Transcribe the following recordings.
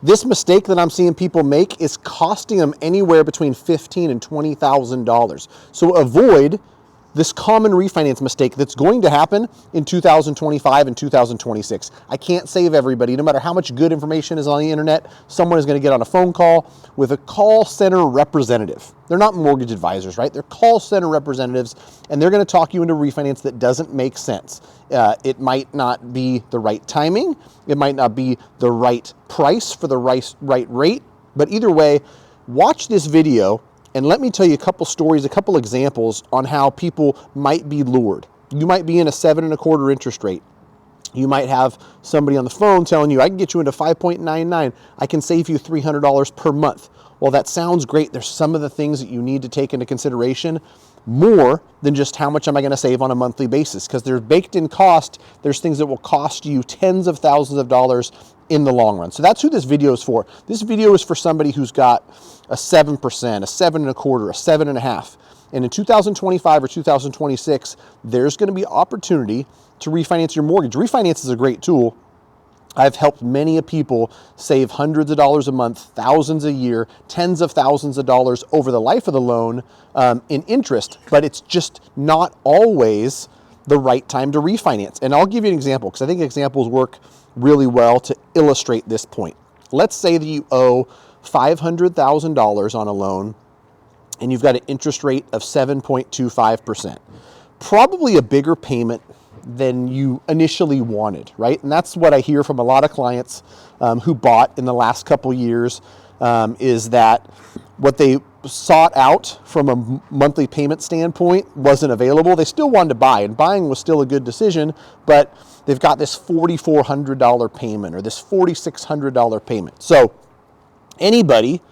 This mistake that I'm seeing people make is costing them anywhere between $15,000 and $20,000. So avoid this common refinance mistake that's going to happen in 2025 and 2026. I can't save everybody. No matter how much good information is on the internet, someone is going to get on a phone call with a call center representative. They're not mortgage advisors, right? They're call center representatives, and they're going to talk you into refinance that doesn't make sense. It might not be the right timing. It might not be the right price for the right rate. But either way, watch this video and let me tell you a couple stories, a couple examples on how people might be lured. You might be in a 7.25% interest rate. You might have somebody on the phone telling you, I can get you into 5.99. I can save you $300 per month. Well, that sounds great. There's some of the things that you need to take into consideration more than just how much am I going to save on a monthly basis, because there's baked in cost. There's things that will cost you tens of thousands of dollars in the long run. So that's who this video is for. This video is for somebody who's got a 7%, a 7.25%, a 7.5%. And in 2025 or 2026, there's going to be opportunity to refinance your mortgage. Refinance is a great tool. I've helped many people save hundreds of dollars a month, thousands a year, tens of thousands of dollars over the life of the loan in interest, but it's just not always the right time to refinance. And I'll give you an example, because I think examples work really well to illustrate this point. Let's say that you owe $500,000 on a loan and you've got an interest rate of 7.25%. Probably a bigger payment than you initially wanted, right? And that's what I hear from a lot of clients who bought in the last couple years, is that what they sought out from a monthly payment standpoint wasn't available. They still wanted to buy, and buying was still a good decision, but they've got this $4,400 payment or this $4,600 payment. So anybody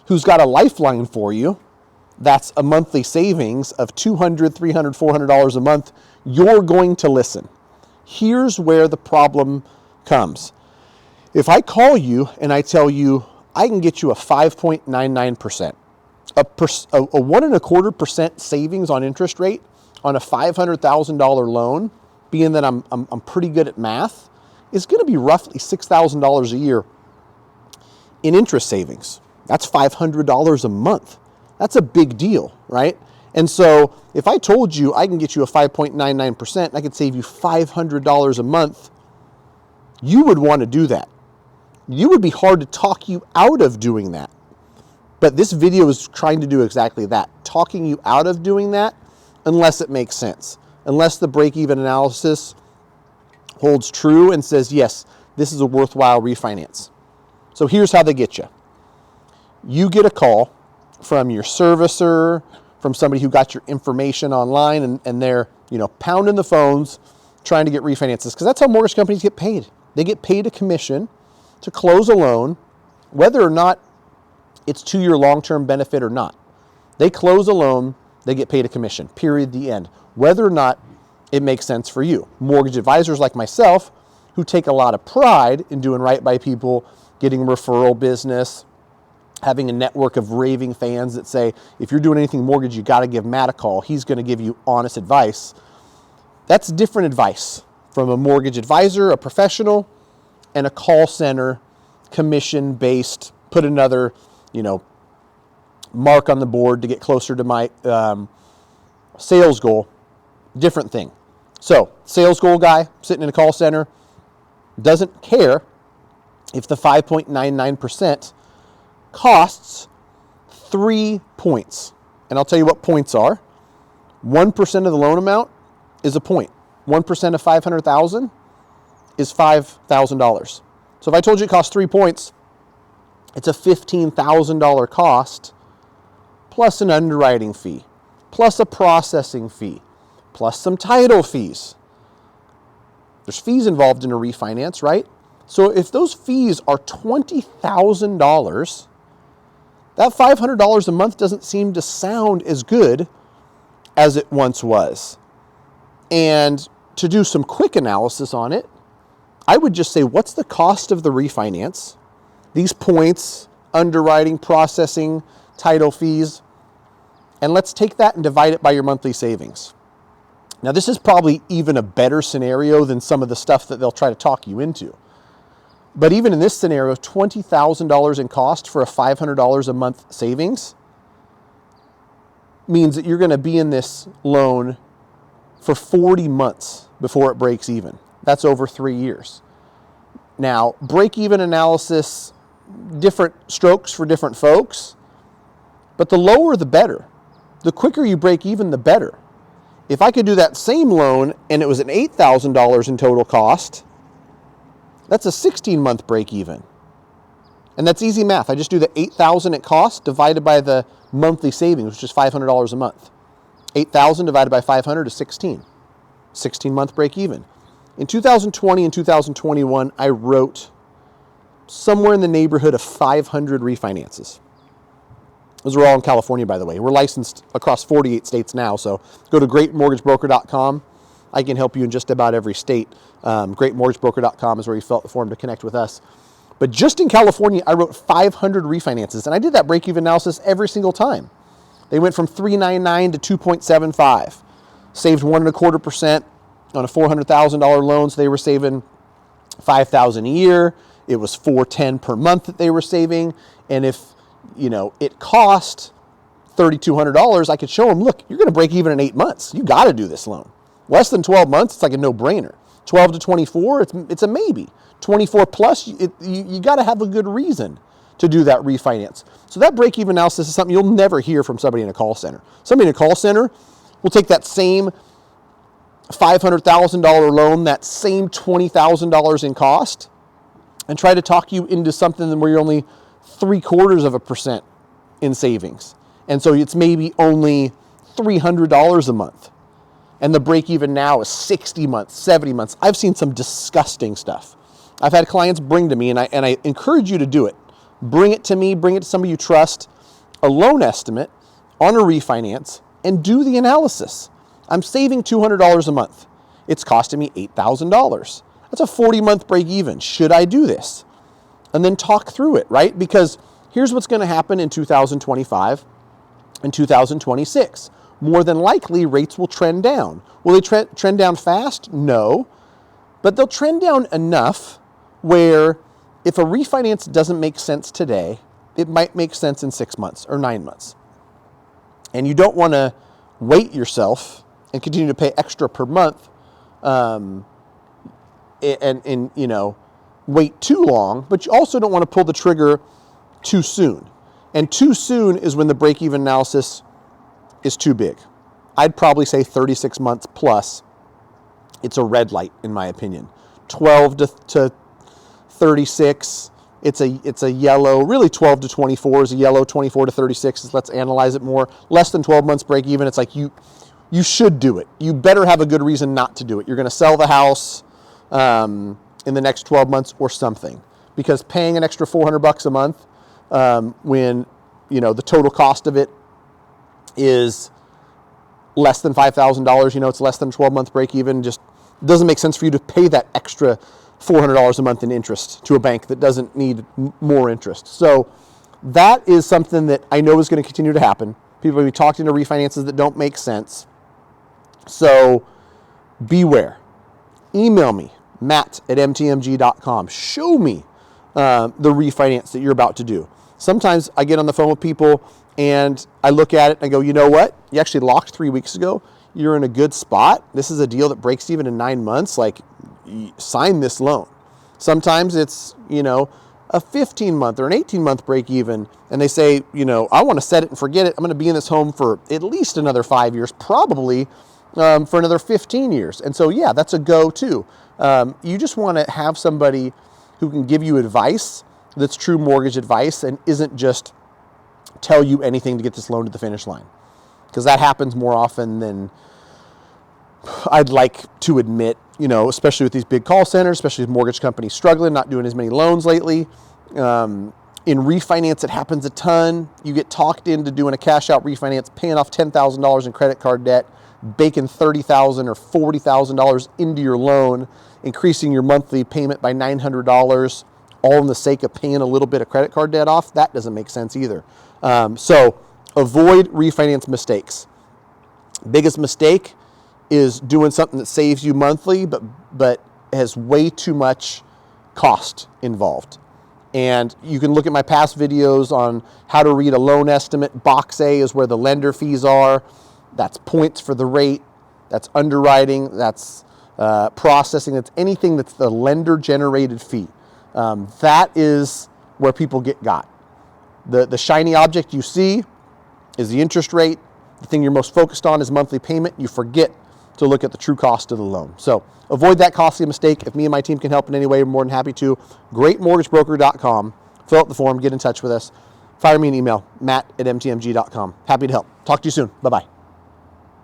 who's got a lifeline for you, that's a monthly savings of $200, $300, $400 a month, you're going to listen. Here's where the problem comes. If I call you and I tell you I can get you a 5.99%, a 1.25% savings on interest rate on a $500,000 loan, being that I'm pretty good at math, is going to be roughly $6,000 a year in interest savings. That's $500 a month. That's a big deal, right? And so if I told you I can get you a 5.99% and I could save you $500 a month, you would want to do that. You would be hard to talk you out of doing that. But this video is trying to do exactly that, talking you out of doing that unless it makes sense, unless the break-even analysis holds true and says, yes, this is a worthwhile refinance. So here's how they get you. You get a call from your servicer, from somebody who got your information online, and they're, pounding the phones trying to get refinances, because that's how mortgage companies get paid. They get paid a commission to close a loan, whether or not it's to your long-term benefit or not. They close a loan, they get paid a commission, period, the end, whether or not it makes sense for you. Mortgage advisors like myself, who take a lot of pride in doing right by people, getting referral business, having a network of raving fans that say, if you're doing anything mortgage, you got to give Matt a call. He's going to give you honest advice. That's different advice from a mortgage advisor, a professional, and a call center, commission-based, put another, mark on the board to get closer to my sales goal. Different thing. So, sales goal guy sitting in a call center doesn't care if the 5.99% costs 3 points. And I'll tell you what points are. 1% of the loan amount is a point. 1% of 500,000 is $5,000. So if I told you it costs 3 points, it's a $15,000 cost plus an underwriting fee, plus a processing fee, plus some title fees. There's fees involved in a refinance, right? So if those fees are $20,000, that $500 a month doesn't seem to sound as good as it once was. And to do some quick analysis on it, I would just say, what's the cost of the refinance? These points, underwriting, processing, title fees, and let's take that and divide it by your monthly savings. Now, this is probably even a better scenario than some of the stuff that they'll try to talk you into. But even in this scenario, $20,000 in cost for a $500 a month savings means that you're going to be in this loan for 40 months before it breaks even. That's over 3 years. Now, break-even analysis, different strokes for different folks, but the lower the better. The quicker you break even, the better. If I could do that same loan and it was an $8,000 in total cost, that's a 16-month break even. And that's easy math. I just do the $8,000 it costs divided by the monthly savings, which is $500 a month. 8,000 divided by 500 is 16. 16-month break even. In 2020 and 2021, I wrote somewhere in the neighborhood of 500 refinances. Those are all in California, by the way. We're licensed across 48 states now, so go to greatmortgagebroker.com. I can help you in just about every state. Greatmortgagebroker.com is where you fill out the form to connect with us. But just in California, I wrote 500 refinances, and I did that break-even analysis every single time. They went from 3.99 to 2.75. Saved 1.25% on a $400,000 loan, so they were saving $5,000 a year. It was $410 per month that they were saving, and if it cost $3,200, I could show them, look, you're going to break even in 8 months. You got to do this loan. Less than 12 months, it's like a no-brainer. 12 to 24, it's a maybe. 24 plus, you got to have a good reason to do that refinance. So that break-even analysis is something you'll never hear from somebody in a call center. Somebody in a call center will take that same $500,000 loan, that same $20,000 in cost, and try to talk you into something where you're only 0.75% in savings. And so it's maybe only $300 a month. And the break even now is 60 months, 70 months. I've seen some disgusting stuff. I've had clients bring to me, and I encourage you to do it. Bring it to me, bring it to somebody you trust, a loan estimate on a refinance, and do the analysis. I'm saving $200 a month. It's costing me $8,000. That's a 40-month break even. Should I do this? And then talk through it, right? Because here's what's going to happen in 2025 and 2026. More than likely, rates will trend down. Will they trend down fast? No. But they'll trend down enough where if a refinance doesn't make sense today, it might make sense in 6 months or 9 months. And you don't want to wait yourself and continue to pay extra per month and wait too long, but you also don't want to pull the trigger too soon. And too soon is when the break-even analysis is too big. I'd probably say 36 months plus. It's a red light, in my opinion. 12 to 36, it's a yellow. Really, 12 to 24 is a yellow. 24 to 36 is let's analyze it more. Less than 12 months break even. It's like you should do it. You better have a good reason not to do it. You're going to sell the house in the next 12 months or something, because paying an extra $400 a month when the total cost of it is less than $5,000, it's less than 12-month break even, just doesn't make sense for you to pay that extra $400 a month in interest to a bank that doesn't need more interest. So that is something that I know is going to continue to happen. People will be talked into refinances that don't make sense. So beware. Email me, matt@mtmg.com. Show me the refinance that you're about to do. Sometimes I get on the phone with people and I look at it and I go, you know what? You actually locked 3 weeks ago. You're in a good spot. This is a deal that breaks even in 9 months. Like, sign this loan. Sometimes it's, a 15-month or an 18-month break even. And they say, I want to set it and forget it. I'm going to be in this home for at least another 5 years, probably for another 15 years. And so, yeah, that's a go too. You just want to have somebody who can give you advice that's true mortgage advice and isn't just tell you anything to get this loan to the finish line. Because that happens more often than I'd like to admit, especially with these big call centers, especially with mortgage companies struggling, not doing as many loans lately. In refinance, it happens a ton. You get talked into doing a cash out refinance, paying off $10,000 in credit card debt, baking $30,000 or $40,000 into your loan, increasing your monthly payment by $900, all in the sake of paying a little bit of credit card debt off. That doesn't make sense either. So avoid refinance mistakes. Biggest mistake is doing something that saves you monthly, but has way too much cost involved. And you can look at my past videos on how to read a loan estimate. Box A is where the lender fees are. That's points for the rate. That's underwriting. That's processing. That's anything that's the lender generated fee. That is where people get got. The shiny object you see is the interest rate. The thing you're most focused on is monthly payment. You forget to look at the true cost of the loan. So avoid that costly mistake. If me and my team can help in any way, we're more than happy to. GreatMortgageBroker.com. Fill out the form, get in touch with us. Fire me an email, matt@mtmg.com. Happy to help. Talk to you soon. Bye-bye.